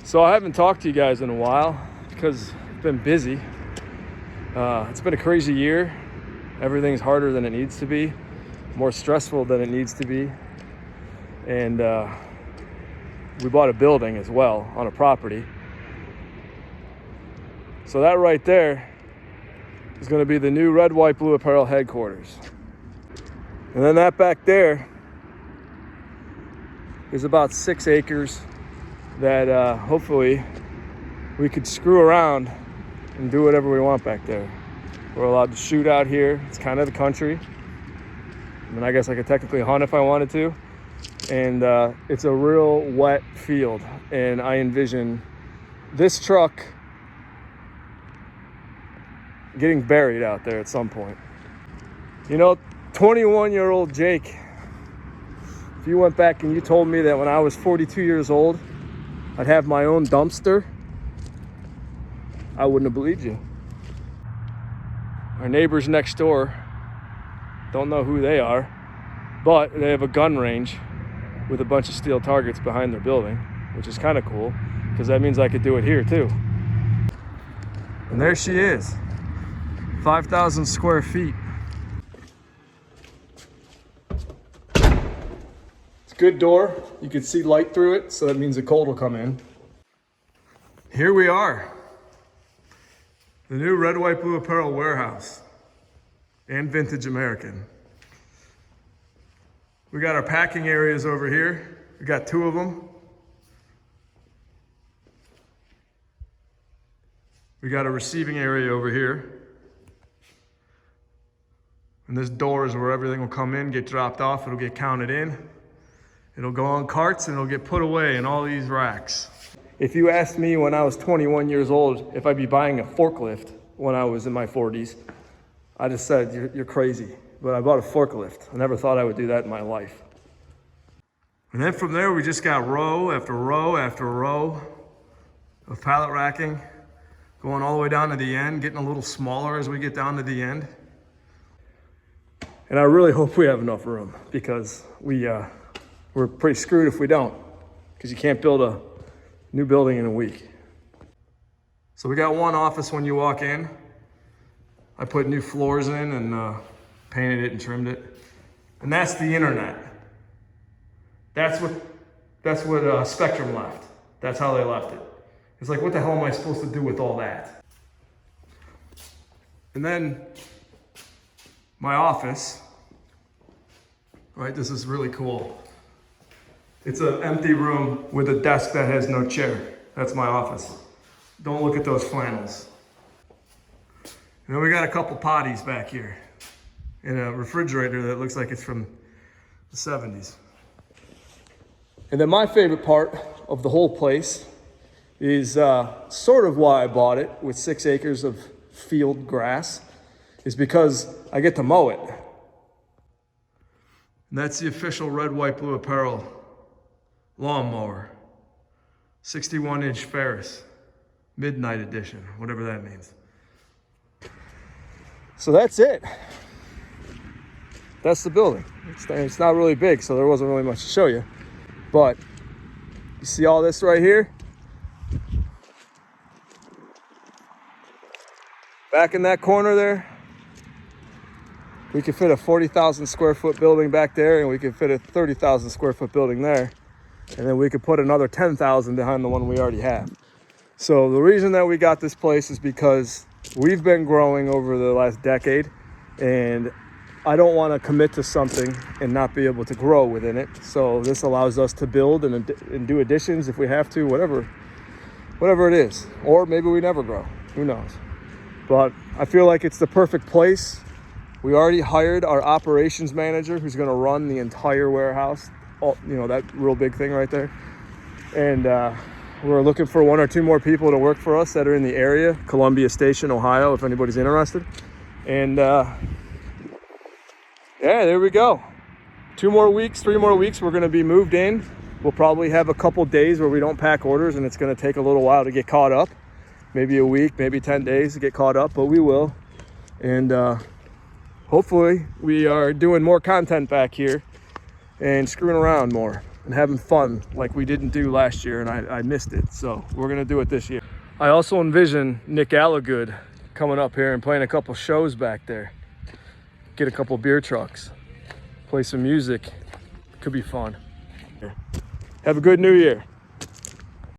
So I haven't talked to you guys in a while because I've been busy. It's been a crazy year. Everything's harder than it needs to be, more stressful than it needs to be. And we bought a building as well on a property. So that right there is going to be the new Red, White, Blue Apparel headquarters. And then that back there is about 6 acres that hopefully we could screw around and do whatever we want back there. We're allowed to shoot out here. It's kind of the country. And I guess I could technically hunt if I wanted to. And it's a real wet field. And I envision this truck getting buried out there at some point. You know, 21-year-old Jake, if you went back and you told me that when I was 42 years old, I'd have my own dumpster, I wouldn't have believed you. Our neighbors next door, don't know who they are, but they have a gun range with a bunch of steel targets behind their building, which is kind of cool because that means I could do it here too. And there she is, 5,000 square feet. Good door. You can see light through it, so that means the cold will come in. Here we are. The new Red, White, Blue Apparel warehouse and Vintage American. We got our packing areas over here. We got 2 of them. We got a receiving area over here. And this door is where everything will come in, get dropped off, it'll get counted in. It'll go on carts and it'll get put away in all these racks. If you asked me when I was 21 years old if I'd be buying a forklift when I was in my 40s, I just said, you're crazy. But I bought a forklift. I never thought I would do that in my life. And then from there, we just got row after row after row of pallet racking, going all the way down to the end, getting a little smaller as we get down to the end. And I really hope we have enough room because we're pretty screwed if we don't, because you can't build a new building in a week. So we got one office when you walk in. I put new floors in and painted it and trimmed it. And that's the internet. That's what Spectrum left. That's how they left it. It's like, what the hell am I supposed to do with all that? And then my office, right? This is really cool. It's an empty room with a desk that has no chair. That's my office. Don't look at those flannels. And then we got a couple potties back here and a refrigerator that looks like it's from the 70s. And then my favorite part of the whole place is sort of why I bought it with 6 acres of field grass, is because I get to mow it. And that's the official Red, White, Blue Apparel lawnmower, 61-inch Ferris, midnight edition, whatever that means. So that's it. That's the building. It's not really big, so there wasn't really much to show you. But you see all this right here? Back in that corner there, we could fit a 40,000 square foot building back there, and we could fit a 30,000 square foot building there. And then we could put another 10,000 behind the one we already have. So the reason that we got this place is because we've been growing over the last decade, and I don't want to commit to something and not be able to grow within it. So this allows us to build and do additions if we have to, whatever it is. Or maybe we never grow, who knows. But I feel like it's the perfect place. We already hired our operations manager who's going to run the entire warehouse. That real big thing right there. And we're looking for 1 or 2 more people to work for us that are in the area, Columbia Station, Ohio, if anybody's interested. And yeah, there we go. 2 more weeks, 3 more weeks, we're gonna be moved in. We'll probably have a couple days where we don't pack orders, and it's gonna take a little while to get caught up. Maybe a week, maybe 10 days to get caught up, but we will. And hopefully we are doing more content back here and screwing around more. and having fun like we didn't do last year, and I missed it. So we're gonna do it this year. I also envision Nick Allagood coming up here and playing a couple shows back there. Get a couple beer trucks, play some music. Could be fun. Have a good New Year.